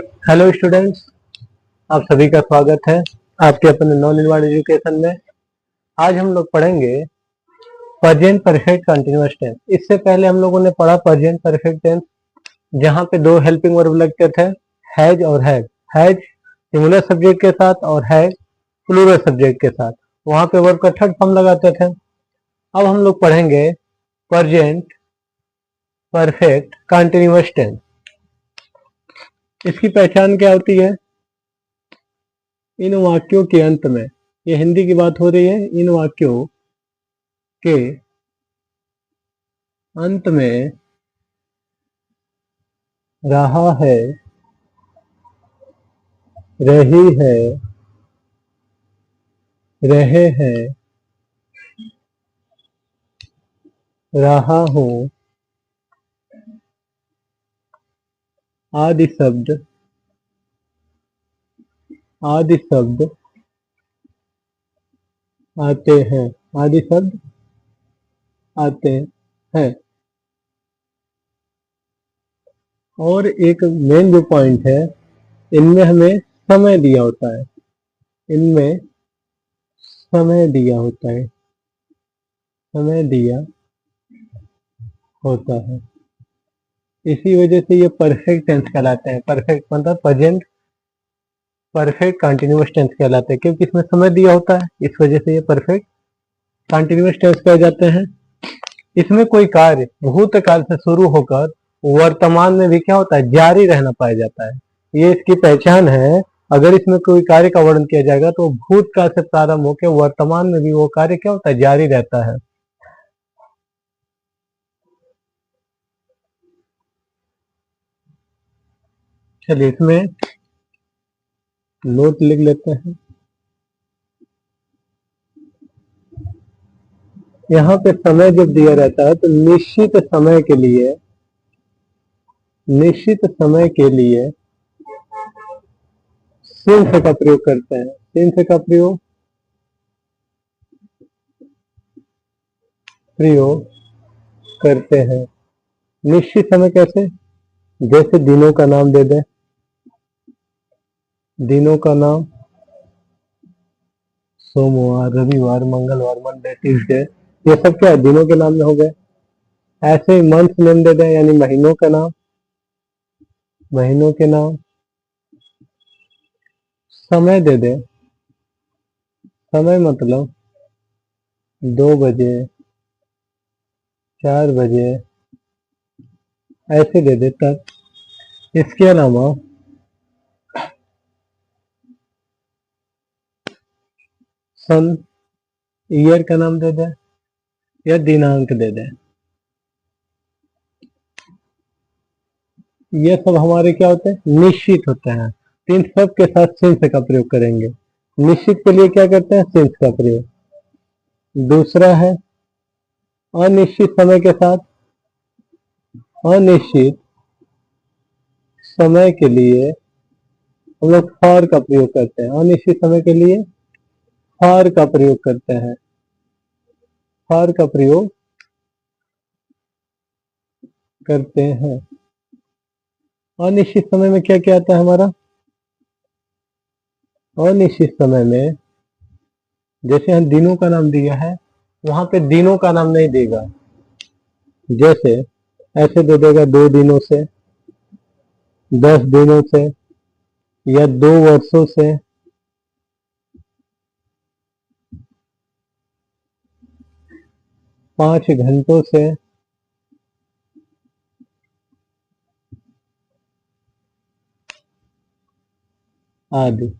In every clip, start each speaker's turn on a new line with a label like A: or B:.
A: Hello students, आप सभी का स्वागत है आपके अपने नॉन इनवर्ड एजुकेशन में। आज हम लोग पढ़ेंगे प्रेजेंट परफेक्ट कंटीन्यूअस टेंस। इससे पहले हम लोगों ने पढ़ा प्रेजेंट परफेक्ट टेंस, जहाँ पे दो हेल्पिंग वर्ब लगते थे, हैज और हैव। हैज सिंगुलर सब्जेक्ट के साथ और हैज प्लूरल सब्जेक्ट के साथ, वहाँ पे वर्ब का थर्ड फॉर्म लगाते थे। अब हम लोग पढ़ेंगे प्रेजेंट परफेक्ट कंटीन्यूअस टेंस। इसकी पहचान क्या होती है? इन वाक्यों के अंत में, ये हिंदी की बात हो रही है, इन वाक्यों के अंत में रहा है, रही है, रहे हैं, रहा हूं आदि शब्द आते हैं। आदि शब्द आते हैं। और एक मेन जो पॉइंट है, इनमें हमें समय दिया होता है। इनमें समय दिया होता है। समय दिया होता है। इसी वजह से ये परफेक्ट टेंस कहलाते हैं। परफेक्ट मतलब प्रेजेंट परफेक्ट कंटिन्यूअस टेंस कहलाते हैं, क्योंकि इसमें समय दिया होता है। इस वजह से ये परफेक्ट कंटिन्यूअस टेंस कहे जाते हैं। इसमें कोई कार्य भूतकाल से शुरू होकर वर्तमान में भी क्या होता है, जारी रहना पाया जाता है। ये इसकी पहचान है। अगर इसमें कोई कार्य का वर्णन किया जाएगा तो भूतकाल से प्रारंभ होकर वर्तमान में भी वो कार्य क्या होता है, जारी रहता है। चलिए इसमें नोट लिख लेते हैं। यहाँ पे समय जब दिया रहता है तो निश्चित समय के लिए सिंस का प्रयोग करते हैं। सिंस का प्रयोग करते हैं। निश्चित समय कैसे? जैसे दिनों का नाम दे दें। दिनों का नाम सोमवार, रविवार, मंगलवार, मंडे, ट्यूसडे, ये सब क्या है, दिनों के नाम में हो गए। ऐसे ही मंथ नेम दे दें, यानी महीनों का नाम, महीनों के नाम। समय दे दें। समय मतलब 2 बजे, 4 बजे, ऐसे दे दे तक। इसके अलावा सन, ईयर का नाम दे दें या दिनांक दे दें। ये सब हमारे क्या होते हैं, निश्चित होते हैं। तो इन सब के साथ सिंस का प्रयोग करेंगे। निश्चित के लिए क्या करते हैं, सिंस का प्रयोग। दूसरा है अनिश्चित समय के साथ, अनिश्चित समय के लिए हम लोग फॉर का प्रयोग करते हैं। अनिश्चित समय के लिए फॉर का प्रयोग करते हैं। फॉर का प्रयोग करते हैं। अनिश्चित समय में क्या क्या आता है हमारा? अनिश्चित समय में जैसे हम दिनों का नाम दिया है, वहां पे दिनों का नाम नहीं देगा। जैसे ऐसे दे देगा 2 दिनों से, 10 दिनों से, या 2 वर्षों से, 5 घंटों से, आदि।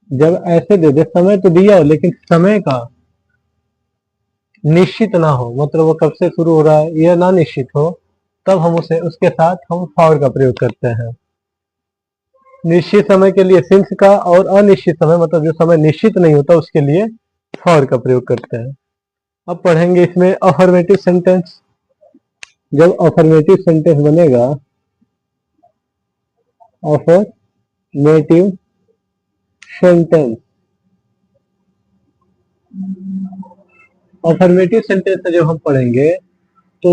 A: जब ऐसे दे दे, समय तो दिया हो लेकिन समय का निश्चित ना हो, मतलब वो कब से शुरू हो रहा है यह ना निश्चित हो, तब हम उसके साथ हम फॉर का प्रयोग करते हैं। निश्चित समय के लिए सिंस का, और अनिश्चित समय मतलब जो समय निश्चित नहीं होता उसके लिए फॉर का प्रयोग करते हैं। अब पढ़ेंगे इसमें अफर्मेटिव सेंटेंस। जब अफर्मेटिव सेंटेंस बनेगा, अफर्मेटिव सेंटेंस, अफर्मेटिव सेंटेंस में जब हम पढ़ेंगे तो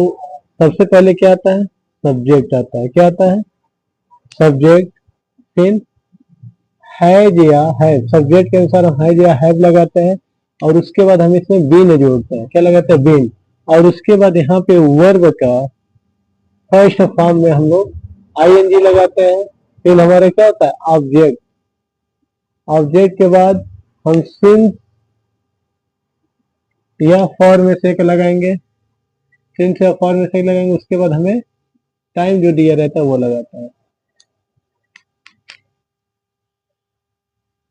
A: सबसे पहले क्या आता है, सब्जेक्ट आता है। क्या आता है? सब्जेक्ट। सिंस हैज या हैव, सब्जेक्ट के अनुसार हम हैज या हैव लगाते हैं और उसके बाद हम इसमें बीन जोड़ते हैं। क्या लगाते हैं? बीन। और उसके बाद यहाँ पे वर्ब का फर्स्ट फॉर्म में हम लोग आईएनजी लगाते हैं। फिर हमारा क्या होता है? ऑब्जेक्ट। ऑब्जेक्ट के बाद हम सिंस या फॉर में से एक लगाएंगे। सिंस या फॉर में से एक लगाएंगे, उसके बाद हमें टाइम जो दिया रहता है वो लगाता है।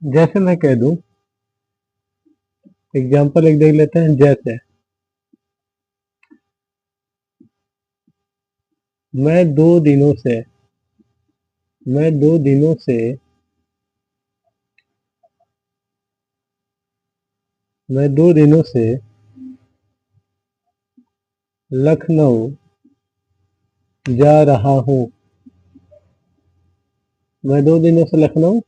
A: जैसे मैं कह दूं, एग्जाम्पल एक देख लेते हैं। जैसे मैं 2 दिनों से मैं 2 दिनों से मैं 2 दिनों से लखनऊ जा रहा हूँ। मैं 2 दिनों से लखनऊ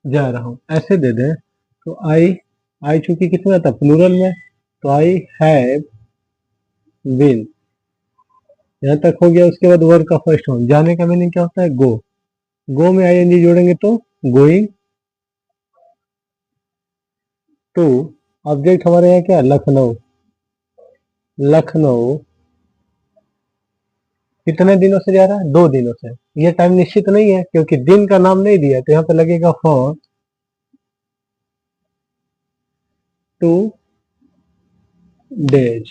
A: जा रहा हूँ, ऐसे दे दें तो आई चूंकि कितना था? प्लूरल में, तो आई हैव बीन। यहाँ तक हो गया। उसके बाद वर्ब का फर्स्ट फॉर्म। जाने का मीनिंग क्या होता है? गो। गो में आईएनजी जोड़ेंगे तो गोइंग टू। ऑब्जेक्ट हमारे यहाँ क्या है? लखनऊ। लखनऊ कितने दिनों से जा रहा है? 2 दिनों से। ये टाइम निश्चित नहीं है क्योंकि दिन का नाम नहीं दिया, तो यहाँ पे लगेगा फॉर 2 days।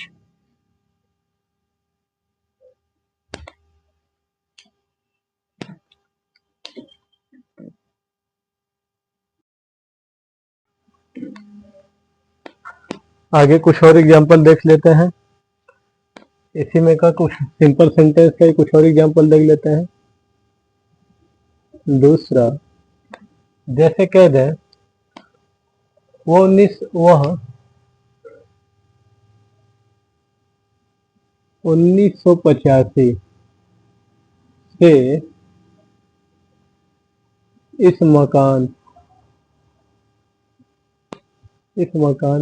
A: आगे कुछ और एग्जांपल देख लेते हैं। इसी में का कुछ सिंपल सेंटेंस का कुछ और एग्जांपल देख लेते हैं। दूसरा, जैसे कह दें वह 1985 से इस मकान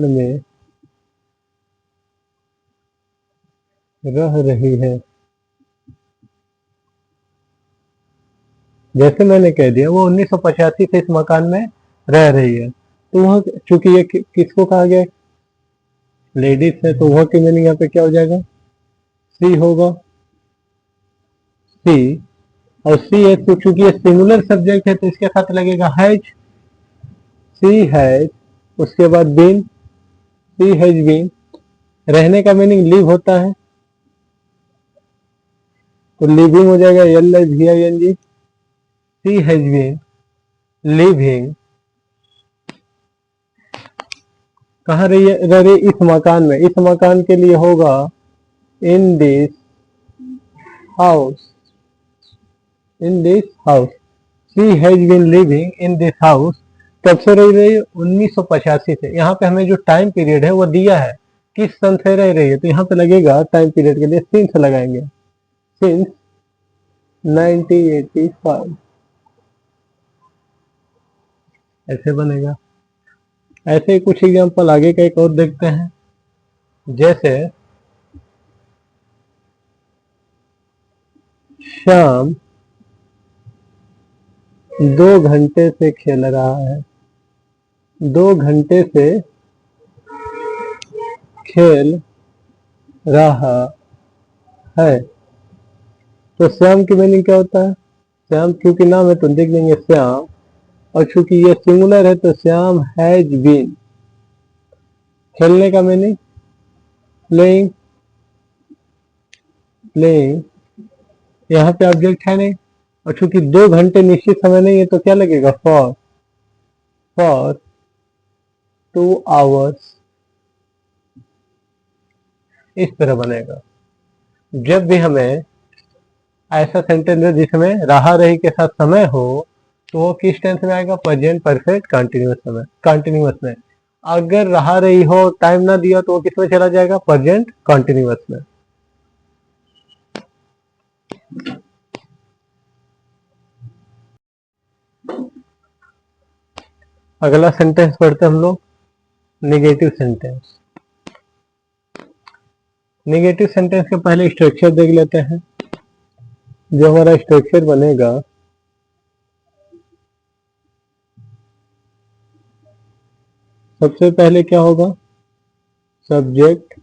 A: में रह रही है। जैसे मैंने कह दिया वो 1985 से इस मकान में रह रही है, तो वह चूंकि ये किसको कहा गया? लेडीज है, तो वह की मीनिंग यहाँ पे क्या हो जाएगा? सी होगा। सी। और सी है तो चूंकि ये सिंगुलर सब्जेक्ट है तो इसके साथ लगेगा हैज। C has. उसके बाद बीन। C has been. रहने का मीनिंग लिव होता है, तो लिविंग हो जाएगा LIVING। She has been living. कहाँ रह रही? इस मकान में। इस मकान के लिए होगा in this house. In this house. She has been living in this house. कब से रह रही है? 1985 से। यहाँ पे हमें जो टाइम पीरियड है वो दिया है, किस सन से रह रही है, तो यहाँ पे लगेगा टाइम पीरियड के लिए सिंस लगाएंगे। सिंस 1985, ऐसे बनेगा। ऐसे ही कुछ एग्जांपल आगे का एक और देखते हैं। जैसे शाम 2 घंटे से खेल रहा है। 2 घंटे से खेल रहा है, तो श्याम की मीनिंग क्या होता है? श्याम क्योंकि नाम है तो लिख देंगे श्याम, और चूंकि ये सिंगुलर है तो श्याम हैज बीन। खेलने का मीनिंग प्लेइंग। प्लेइंग। यहाँ पे ऑब्जेक्ट है नहीं, और चूंकि 2 घंटे निश्चित समय नहीं है तो क्या लगेगा? For 2 hours। इस तरह बनेगा। जब भी हमें ऐसा सेंटेंस है जिसमें रहा रही के साथ समय हो, तो वो किस टेंस में आएगा? प्रेजेंट परफेक्ट कंटिन्यूअस में। अगर रहा रही हो, टाइम ना दिया, तो वो किस में चला जाएगा? प्रेजेंट कंटिन्यूअस में। अगला सेंटेंस पढ़ते हम लोग, नेगेटिव सेंटेंस। नेगेटिव सेंटेंस के पहले स्ट्रक्चर देख लेते हैं। जो हमारा स्ट्रक्चर बनेगा, सबसे पहले क्या होगा, सब्जेक्ट।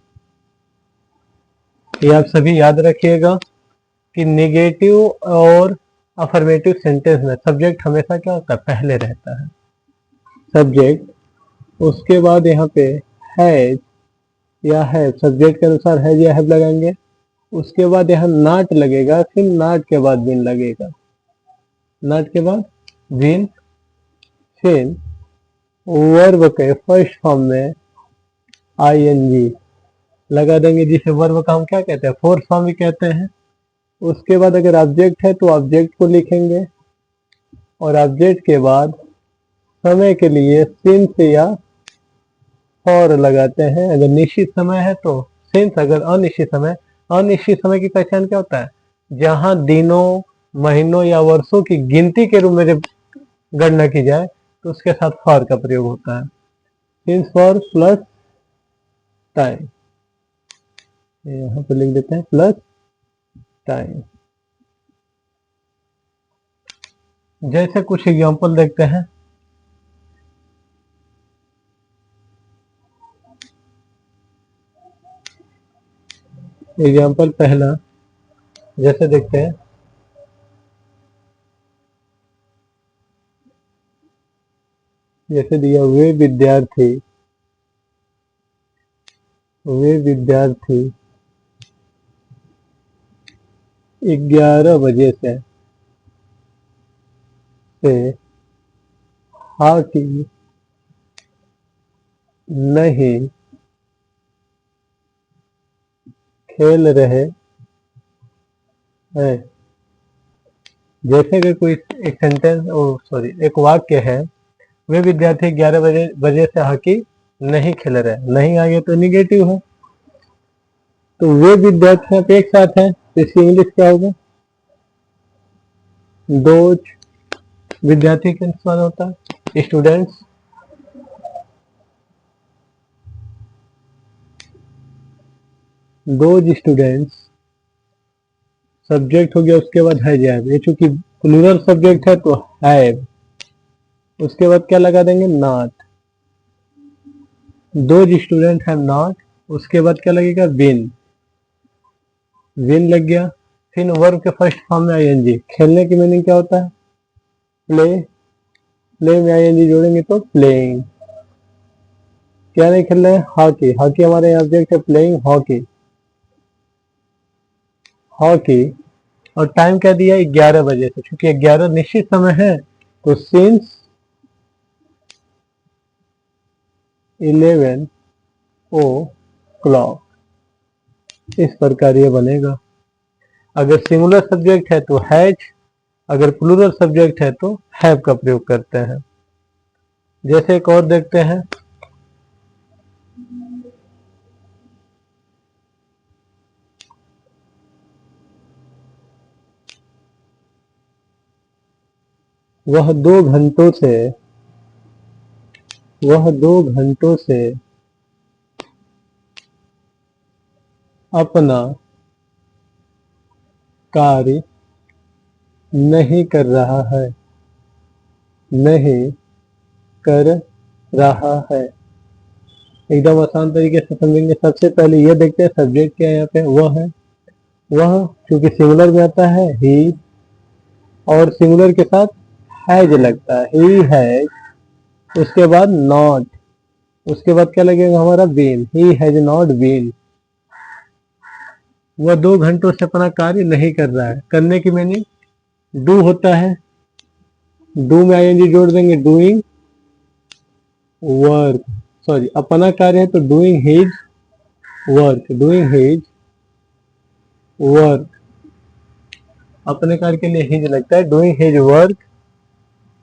A: ये आप सभी याद रखिएगा कि नेगेटिव और अफर्मेटिव सेंटेंस में सब्जेक्ट हमेशा क्या होता है, पहले रहता है सब्जेक्ट। उसके बाद यहाँ पे हैज या है, सब्जेक्ट के अनुसार हैज या हैव लगाएंगे। उसके बाद यहाँ नॉट लगेगा, फिर नॉट के बाद बीन लगेगा, नॉट के बाद बीन, फिर वर्ब के फर्स्ट फॉर्म में आईएनजी लगा देंगे, जिसे वर्ब का हम क्या कहते हैं, फोर्थ फॉर्म भी कहते हैं। उसके बाद अगर ऑब्जेक्ट है तो ऑब्जेक्ट को लिखेंगे, और ऑब्जेक्ट के बाद समय के लिए सिंस या फॉर लगाते हैं। अगर निश्चित समय है तो सिंस, अगर अनिश्चित समय की पहचान क्या होता है, जहां दिनों, महीनों या वर्षों की गिनती के रूप में जब गणना की जाए तो उसके साथ फॉर का प्रयोग होता है, सिंस फॉर प्लस टाइम, यहाँ पे लिख देते हैं प्लस टाइम। जैसे कुछ एग्जांपल देखते हैं। एग्जांपल पहला जैसे देखते हैं, जैसे दिया, वे विद्यार्थी 11 बजे से हॉकी नहीं खेल रहे हैं। जैसे कि कोई एक सेंटेंस, एक वाक्य है, वे विद्यार्थी 11 बजे से हॉकी नहीं खेल रहे, नहीं आगे तो निगेटिव है, तो वे विद्यार्थी पे एक साथ है, तो इसकी इंग्लिश क्या होगा, दोज। विद्यार्थी के अनुसार होता है स्टूडेंट्स, दोज स्टूडेंट्स। सब्जेक्ट हो गया, उसके बाद है जैब, ये चूंकि प्लूरल सब्जेक्ट है तो हैव, उसके बाद क्या लगा देंगे, not. Those student have not, उसके बाद क्या लगेगा, बीन, लग गया। फिर वर्ब के फर्स्ट फॉर्म में आईएनजी। खेलने की मीनिंग क्या होता है, प्ले में आईएनजी जोड़ेंगे तो प्लेइंग। क्या नहीं खेल रहे हैं, हॉकी हमारे ऑब्जेक्ट है, प्लेइंग हॉकी। और टाइम क्या दिया, 11 बजे से, क्योंकि 11 निश्चित समय है तो सिंस 11 o'clock, इस प्रकार ये बनेगा। अगर सिंगुलर सब्जेक्ट है तो हैज, अगर प्लूरल सब्जेक्ट है तो हैव का प्रयोग करते हैं। जैसे एक और देखते हैं, वह 2 घंटों से अपना कार्य नहीं कर रहा है, एकदम आसान तरीके से समझेंगे। सबसे पहले ये देखते हैं सब्जेक्ट क्या है, यहाँ पे वह क्योंकि सिंगुलर में आता है ही, और सिंगुलर के साथ हैज लगता है, ही हैज। उसके बाद नॉट, उसके बाद क्या लगेगा हमारा, been, he has not been. वह 2 घंटों से अपना कार्य नहीं कर रहा है, करने की मीनिंग डू होता है, डू में आईएनजी जोड़ देंगे, डूइंग वर्क, अपना कार्य है तो डूइंग हिज वर्क, अपने कार्य के लिए हिज लगता है, डूइंग हिज वर्क।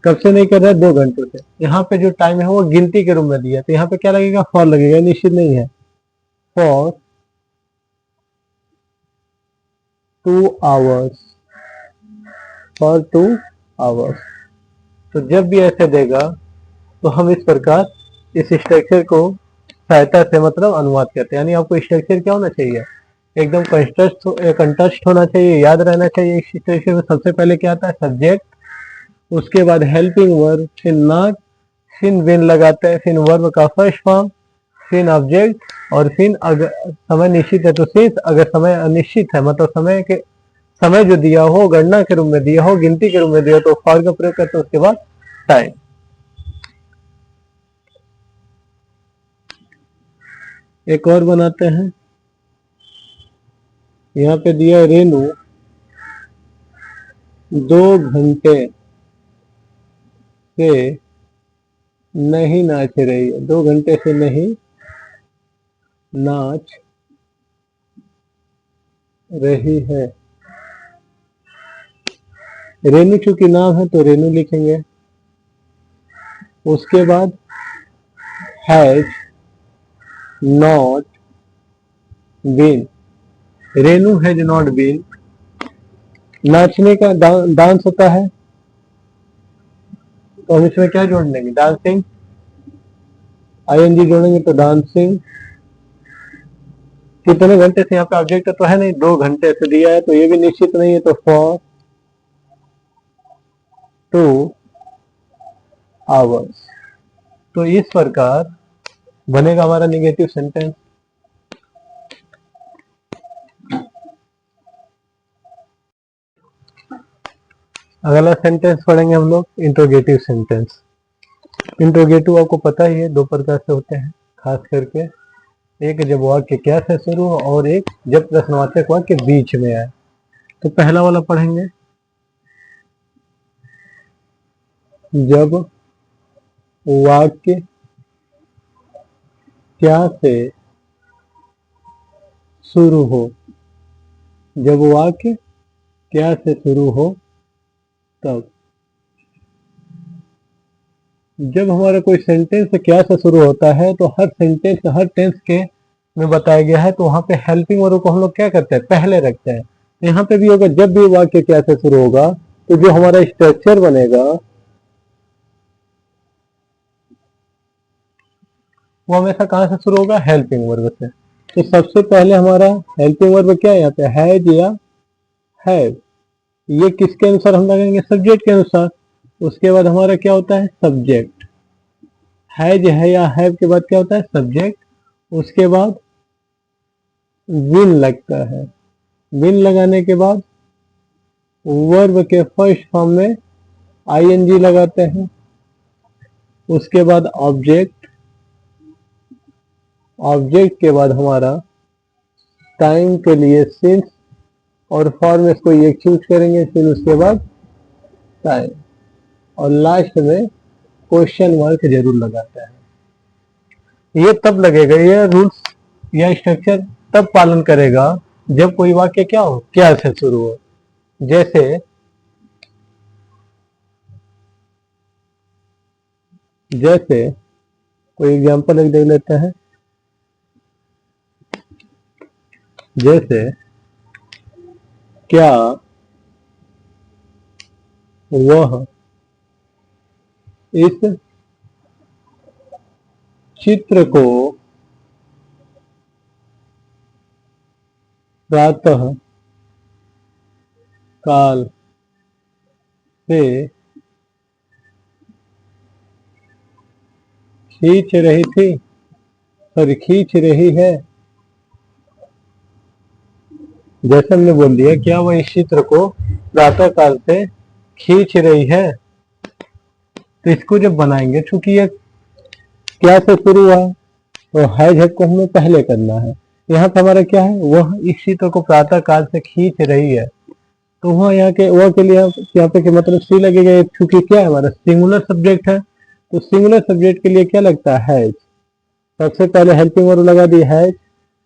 A: कब से नहीं कर रहा है, 2 घंटों से। यहाँ पे जो टाइम है वो गिनती के रूप में दिया, तो यहाँ पे क्या लगेगा, फॉर लगेगा, निश्चित नहीं है, फॉर 2 आवर्स। तो जब भी ऐसे देगा तो हम इस प्रकार इस स्ट्रक्चर को सहायता से मतलब अनुवाद करते हैं। यानी आपको स्ट्रक्चर क्या होना चाहिए, एकदम कंटस्ट होना चाहिए, याद रहना चाहिए। इस स्ट्रक्चर में सबसे पहले क्या आता है, सब्जेक्ट, उसके बाद हेल्पिंग वर्ब, फिर नॉट, फिर विन लगाते हैं, फिर वर्ब का फर्स्ट फॉर्म, फिर ऑब्जेक्ट, और फिर अगर समय निश्चित है तो सिंस, अगर समय अनिश्चित है मतलब समय जो दिया हो गणना के रूप में दिया हो, गिनती के रूप में दिया हो तो फॉर का प्रयोग करते हैं, उसके बाद टाइम। एक और बनाते हैं, यहाँ पे दिया रेनू 2 घंटे से नहीं नाच रही है, 2 घंटे से नहीं नाच रही है। रेनू चूंकि नाम है तो रेनू लिखेंगे, उसके बाद has not been, Renu has not been. नाचने का डांस होता है तो हम इसमें क्या जोड़ लेंगे, डांसिंग, आईएनजी जोड़ेंगे तो डांसिंग। कितने घंटे से यहाँ पे ऑब्जेक्ट तो है नहीं, 2 घंटे से दिया है तो ये भी निश्चित नहीं है, तो फॉर 2 आवर्स। तो इस प्रकार बनेगा हमारा निगेटिव सेंटेंस। अगला सेंटेंस पढ़ेंगे हम लोग, इंट्रोगेटिव सेंटेंस। इंट्रोगेटिव आपको पता ही है, 2 प्रकार से होते हैं खास करके, एक जब वाक्य क्या से शुरू हो और एक जब प्रश्नवाचक वाक्य बीच में आए। तो पहला वाला पढ़ेंगे, जब वाक्य क्या से शुरू हो, जब वाक्य क्या से शुरू हो तब। जब हमारा कोई सेंटेंस क्या से शुरू होता है तो हर सेंटेंस हर टेंस के में बताया गया है, तो वहां पे हेल्पिंग वर्ब को हम लोग क्या करते हैं, पहले रखते हैं। तो यहाँ पे भी होगा, जब भी वाक्य क्या से शुरू होगा तो जो हमारा स्ट्रक्चर बनेगा वो हमेशा कहाँ से शुरू होगा, हेल्पिंग वर्ब से। तो सबसे पहले हमारा हेल्पिंग वर्ब क्या है यहाँ पे, हैज या हैव। ये किसके अनुसार हम लगाएंगे, सब्जेक्ट के अनुसार। उसके बाद हमारा क्या होता है, सब्जेक्ट। हैज है या हैव के बाद क्या होता है, सब्जेक्ट। उसके बाद विल लगता है, विल लगाने के बाद वर्ब के फर्स्ट फॉर्म में आईएनजी लगाते हैं। उसके बाद ऑब्जेक्ट, ऑब्जेक्ट के बाद हमारा टाइम के लिए सिंस, और फॉर्म में इसको ये चूज करेंगे, फिर उसके बाद टाइम, और लास्ट में क्वेश्चन मार्क जरूर लगाता है। ये तब लगेगा, ये रूल्स या स्ट्रक्चर तब पालन करेगा जब कोई वाक्य क्या हो, क्या से शुरू हो। जैसे कोई एग्जांपल एक देख लेते हैं, जैसे क्या वह इस चित्र को प्रातः काल से खींच रही थी, सॉरी खींच रही है। जैसे हमने बोल दिया, क्या वह इस चित्र को प्रातः काल से खींच रही है। तो इसको जब बनाएंगे, चूंकि ये क्या से शुरू हुआ तो हैज को हमें पहले करना है। यहाँ पे हमारा क्या है, वह इस चित्र को प्रातः काल से खींच रही है। तो वह यहाँ के वह के लिए यहाँ पे के मतलब सी लगेगा, चूंकि क्या है हमारा सिंगुलर सब्जेक्ट है, तो सिंगुलर सब्जेक्ट के लिए क्या लगता है, हैज। सबसे पहले हेल्पिंग वर्ब लगा दी हैज,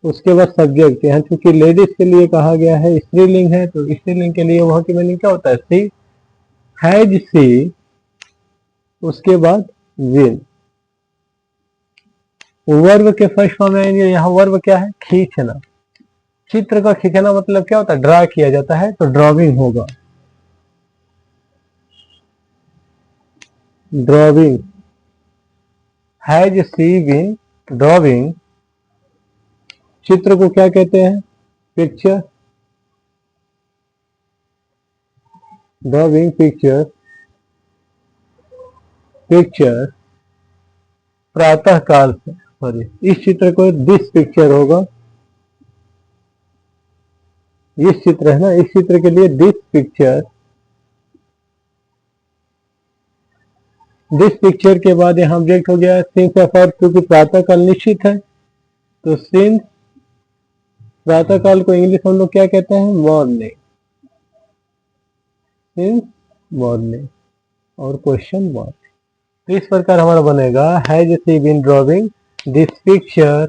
A: उसके बाद सब्जेक्ट। यहाँ चूंकि लेडीज के लिए कहा गया है, स्त्रीलिंग है, तो स्त्रीलिंग के लिए वह की मीनिंग क्या होता है, सी, हैज सी। उसके बाद विल, वर्ब के फर्स्ट फॉर्म में यहाँ वर्ब क्या है, खींचना। चित्र का खींचना मतलब क्या होता है, ड्रा किया जाता है, तो ड्रॉइंग होगा, drawing. Has she been drawing, चित्र को क्या कहते हैं, पिक्चर, ड्रॉइंग पिक्चर, पिक्चर प्रातः काल से, सॉरी इस चित्र को दिस पिक्चर होगा, इस चित्र है ना, इस चित्र के लिए दिस पिक्चर के बाद यहाँ ऑब्जेक्ट हो गया सिंस या फॉर, क्योंकि प्रातः काल निश्चित है तो सिंस प्रातः काल को इंग्लिश हम लोग क्या कहते हैं, मॉर्निंग, सिंस मॉर्निंग और क्वेश्चन मार्क। तो इस प्रकार हमारा बनेगा has she been drawing this picture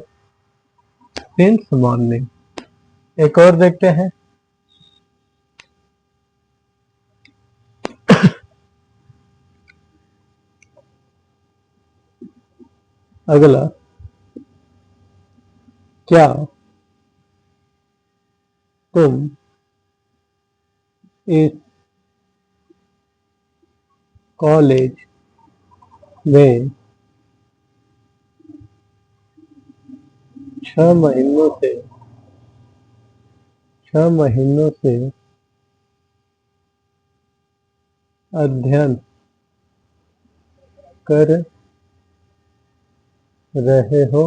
A: since morning. एक और देखते हैं, अगला, क्या तुम इस कॉलेज में 6 महीनों से अध्ययन कर रहे हो?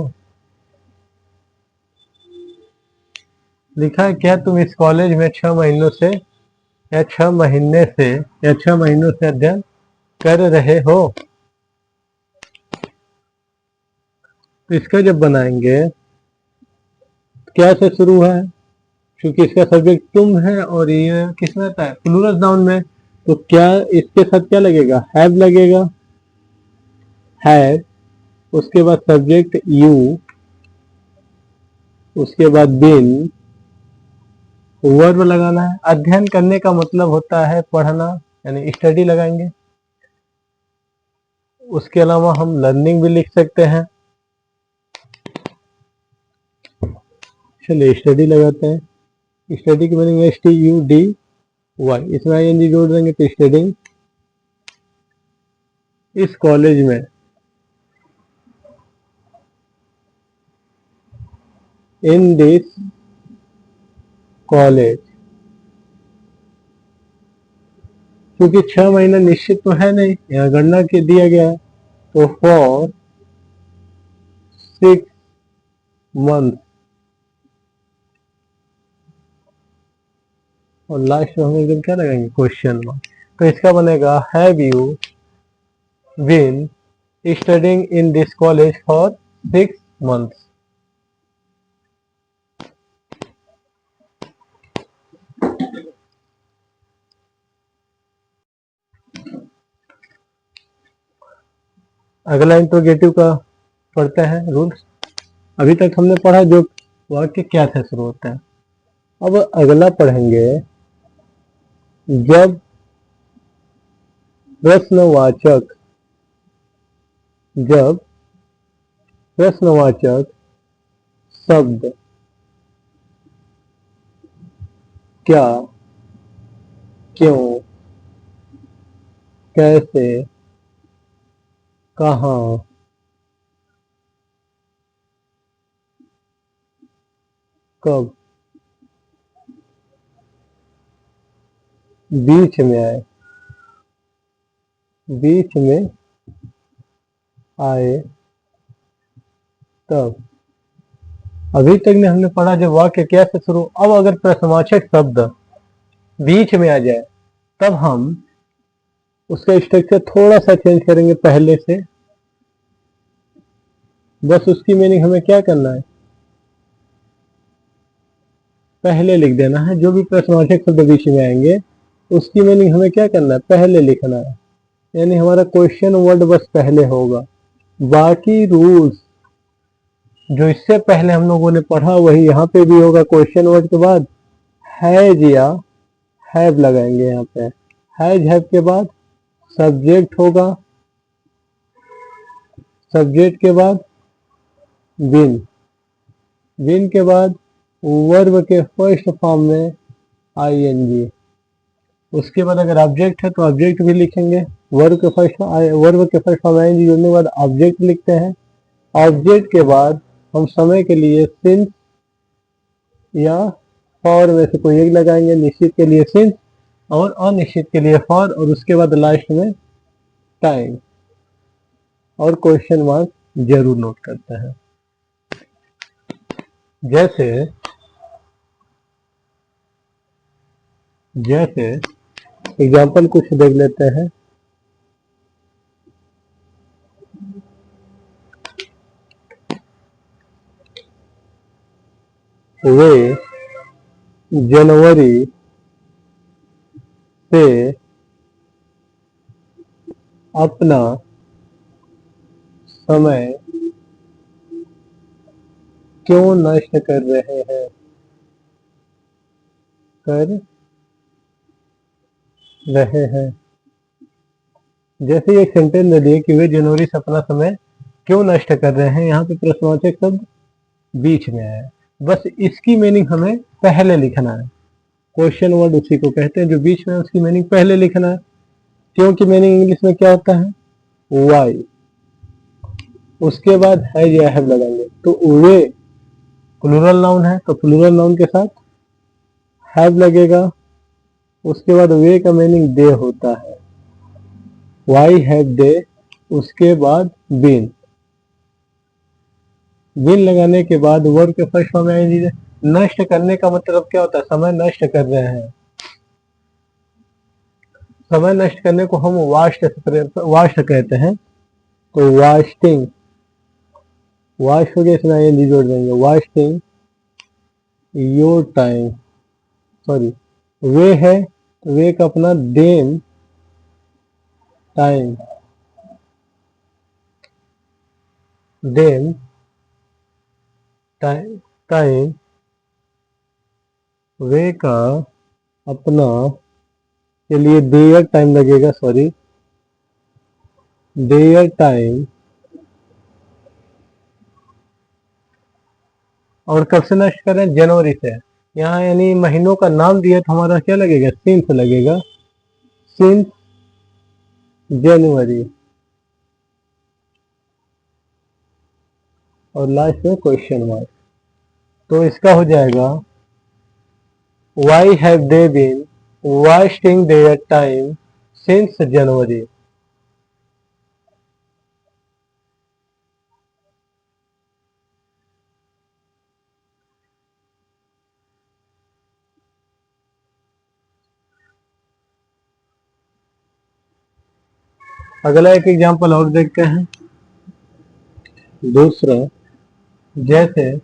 A: लिखा है क्या तुम इस कॉलेज में 6 महीनों से या 6 महीने से या 6 महीनों से अध्ययन कर रहे हो। तो इसका जब बनाएंगे क्या से शुरू है, क्योंकि इसका सब्जेक्ट तुम है और ये किस में आता है, प्लूरल नाउन में, तो क्या इसके साथ क्या लगेगा, हैव लगेगा, हैव, उसके बाद सब्जेक्ट यू, उसके बाद बीन, वर्ब लगाना है। अध्ययन करने का मतलब होता है पढ़ना, यानी स्टडी लगाएंगे। उसके अलावा हम लर्निंग भी लिख सकते हैं। चलिए स्टडी लगाते हैं, स्टडी की मीनिंग STUDY, इसमें ING जोड़ देंगे तो स्टडी। इस कॉलेज में, इन दिस कॉलेज, क्योंकि 6 महीना निश्चित तो है नहीं, यहाँ गणना के दिया गया है, तो फॉर 6 मंथ, और लास्ट में हम एकदम क्या लगाएंगे, क्वेश्चन मार्क। तो इसका बनेगा have you been studying in this college for 6 months. अगला इंट्रोगेटिव का पढ़ते हैं रूल्स। अभी तक हमने पढ़ा जो वाक्य क्या से शुरू होता है। अब अगला पढ़ेंगे, जब प्रश्नवाचक शब्द क्या, क्यों, कैसे, कहाँ, कब बीच में आए तब। अभी तक ने हमने पढ़ा जब वाक्य क्या से शुरू। अब अगर प्रश्नवाचक शब्द बीच में आ जाए तब हम उसका स्ट्रक्चर थोड़ा सा चेंज करेंगे पहले से। बस उसकी मीनिंग हमें क्या करना है, पहले लिख देना है। जो भी प्रश्नवाचक शब्द बीच में आएंगे उसकी मीनिंग हमें क्या करना है, पहले लिखना है, यानी हमारा क्वेश्चन वर्ड बस पहले होगा। बाकी रूल्स जो इससे पहले हम लोगों ने पढ़ा वही यहाँ पे भी होगा। क्वेश्चन वर्ड के बाद हैज या हैव लगाएंगे। यहाँ पे हैज हैव के बाद सब्जेक्ट होगा, सब्जेक्ट के बाद बिन के बाद वर्ब के फर्स्ट फॉर्म में ING। उसके बाद अगर ऑब्जेक्ट है तो ऑब्जेक्ट भी लिखेंगे। वर्ब के फर्स्ट फॉर्म ING जोड़ने के बाद ऑब्जेक्ट लिखते हैं। ऑब्जेक्ट के बाद हम समय के लिए सिंस या फॉर में से कोई एक लगाएंगे। निश्चित के लिए सिंस और अनिश्चित के लिए फॉर, और उसके बाद लास्ट में टाइम और क्वेश्चन मार्क जरूर नोट करते हैं। जैसे एग्जाम्पल कुछ देख लेते हैं। वे जनवरी से अपना समय क्यों नष्ट कर रहे हैं? जैसे ये सेंटेंस दे दिए कि वे जनवरी से अपना समय क्यों नष्ट कर रहे हैं, यहाँ पे प्रश्नवाचक शब्द बीच में है। बस इसकी मीनिंग हमें पहले लिखना है। क्वेश्चन वर्ड उसी को कहते हैं जो बीच में, उसकी मीनिंग पहले लिखना है। क्योंकि मीनिंग इंग्लिश में क्या होता है? वाई। उसके बाद हैज या हैव लगाएंगे। तो वे प्लूरल नाउन है तो प्लूरल नाउन के साथ हैव लगेगा। उसके बाद वे का मीनिंग दे होता है, वाई हैव दे। उसके बाद बीन लगाने के बाद वर्ब के फर्स्ट फॉर्म में आएंगे। नष्ट करने का मतलब क्या होता है? समय नष्ट कर रहे हैं। समय नष्ट करने को हम वास्ट कहते हैं। तो वास्टिंग, वास्ट हो गया, इसमें आईएनजी जोड़ देंगे। वास्टिंग योर टाइम, सॉरी वे है, वे का अपना देम टाइम, देम टाइम वे का अपना, के लिए देयर टाइम लगेगा, सॉरी देयर टाइम। और कब से नष्ट कर रहे हैं? जनवरी से। यहाँ यानी महीनों का नाम दिया तो हमारा क्या लगेगा? सिंस लगेगा, सिंस जनवरी। और लास्ट में क्वेश्चन मार्क। तो इसका हो जाएगा why have they been wasting their time since January. अगला एक एग्जांपल और देखते हैं। दूसरा, जैसे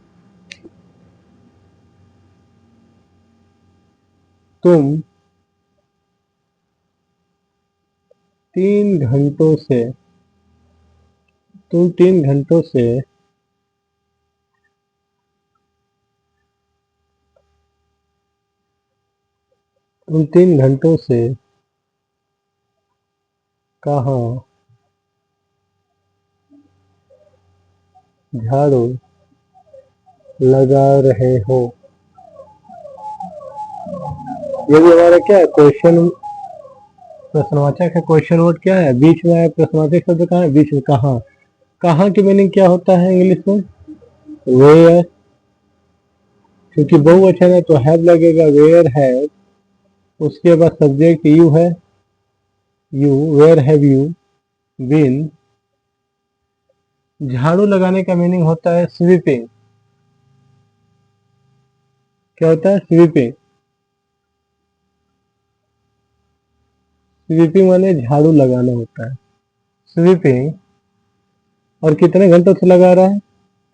A: तुम 3 घंटों से तुम 3 घंटों से तुम 3 घंटों से कहाँ झाड़ू लगा रहे हो? ये भी हमारा क्या है? क्वेश्चन, प्रश्नवाचक है। क्वेश्चन वर्ड क्या है? बीच में है। प्रश्नवाचक शब्द कहाँ है? बीच में। कहाँ, कहाँ की मीनिंग क्या होता है इंग्लिश में? वेयर। क्योंकि बहुवचन है तो हैव लगेगा, वेयर हैव। उसके बाद सब्जेक्ट यू है, you, where have you been. झाड़ू लगाने का मीनिंग होता है स्वीपिंग। क्या होता है? स्वीपिंग। स्वीपिंग माने झाड़ू लगाना होता है, स्वीपिंग। और कितने घंटों से लगा रहा है?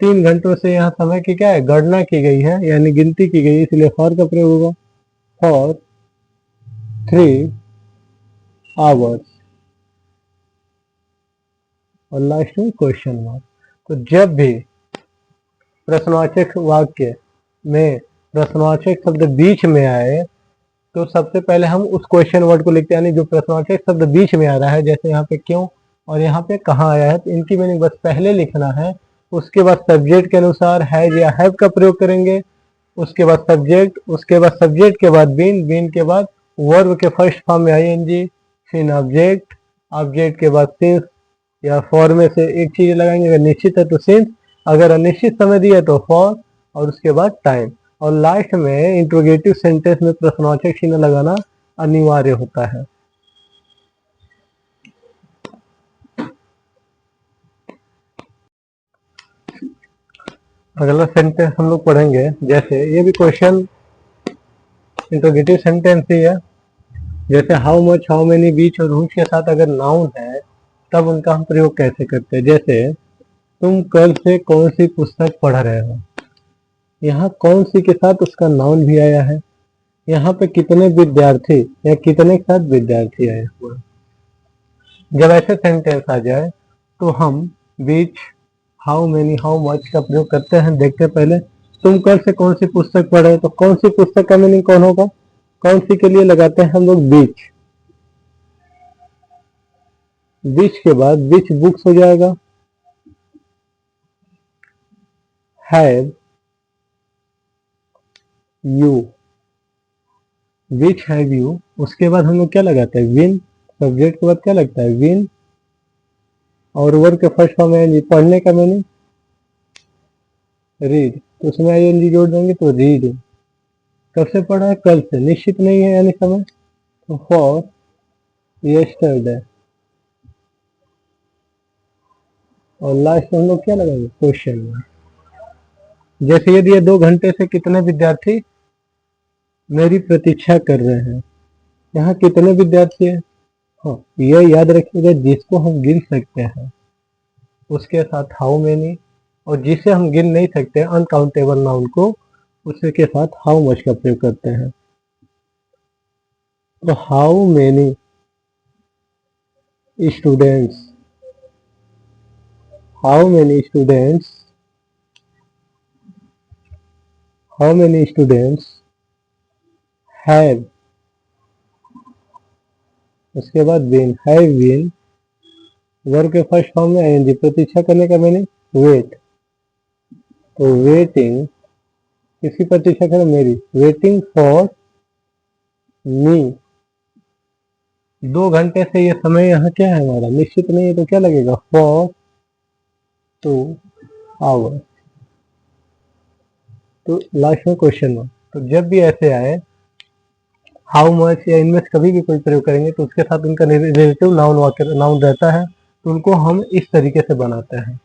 A: 3 घंटों से। यहाँ समय की क्या है? गणना की गई है, यानी गिनती की गई, इसलिए फॉर का प्रयोग होगा। For 3 hours. और लास्ट में क्वेश्चन मार्क। तो जब भी प्रश्नवाचक वाक्य में प्रश्नवाचक शब्द बीच में आए तो सबसे पहले हम उस क्वेश्चन वर्ड को लिखते हैं, यानी जो प्रश्नवाचक शब्द बीच में आ रहा है। जैसे यहाँ पे क्यों और यहाँ पे कहाँ आया है, तो इनकी मीनिंग बस पहले लिखना है। उसके बाद सब्जेक्ट के अनुसार हैज या हैव का प्रयोग करेंगे। उसके बाद सब्जेक्ट, उसके बाद सब्जेक्ट के बाद बीन, बीन के बाद वर्ब के फर्स्ट फॉर्म में आईएनजी, फिर ऑब्जेक्ट, ऑब्जेक्ट के बाद सिंस या फॉर में से एक चीज लगाएंगे। अगर निश्चित है तो सिंस, अगर अनिश्चित समय दिया है तो फॉर, और उसके बाद टाइम। और लास्ट में इंट्रोगेटिव सेंटेंस में प्रश्नवाचक चिन्ह लगाना अनिवार्य होता है। अगला सेंटेंस हम लोग पढ़ेंगे, जैसे ये भी क्वेश्चन इंट्रोगेटिव सेंटेंस ही है। जैसे हाउ मच, हाउ मेनी, बीच और हुच के साथ अगर नाउन है तब उनका हम प्रयोग कैसे करते हैं। जैसे तुम कल से कौन सी पुस्तक पढ़ रहे हो, यहाँ कौन सी के साथ उसका नाउन भी आया है। यहाँ पे कितने विद्यार्थी या कितने के साथ विद्यार्थी आए हुए। जब ऐसे सेंटेंस आ जाए तो हम बीच, हाउ मेनी, हाउ मच का प्रयोग करते हैं। देखते हैं पहले, तुम कल से कौन सी पुस्तक पढ़े, तो कौन सी पुस्तक का मीनिंग कौन होगा, कौन सी के लिए लगाते हैं हम लोग बीच। बीच के बाद विच बुक्स हो जाएगा, have you, which have you. उसके बाद हम लोग क्या लगाते हैं, विन। सब्जेक्ट के बाद क्या लगता है, विन, और वर्ब के फर्स्ट फॉर्म में पढ़ने का मीनिंग रीड, तो उसमें आई जोड़ देंगे तो रीड। कब से पढ़ा है, कल से, निश्चित नहीं है यानी समय, तो फॉर यस्टरडे। और लास्ट में हम लोग क्या लगाएंगे, क्वेश्चन में। जैसे यदि ये 2 घंटे से कितने विद्यार्थी मेरी प्रतीक्षा कर रहे हैं, यहाँ कितने विद्यार्थी है। हाँ, ये याद रखिएगा, जिसको हम गिन सकते हैं उसके साथ हाउ मेनी, और जिसे हम गिन नहीं सकते अनकाउंटेबल नाउन को, उसके साथ हाउ मच का प्रयोग करते हैं। तो how many students, how many students, how many students have, उसके बाद बीन, हैव बीन, वर्ब के फर्स्ट फॉर्म में आईएनजी, प्रतीक्षा करने का मीनिंग वेट। तो वेटिंग, किसकी प्रतीक्षा करें, मेरी, वेटिंग फॉर मी। 2 घंटे से ये समय यहाँ क्या है हमारा, निश्चित नहीं है, तो क्या लगेगा, फॉर 2 आवर। तो लास्ट में क्वेश्चन मार्क। तो जब भी ऐसे आए हाउ मच या इनमें से कभी भी कोई प्रयोग करेंगे तो उसके साथ उनका रिलेटिव नाउन रहता है, तो उनको हम इस तरीके से बनाते हैं।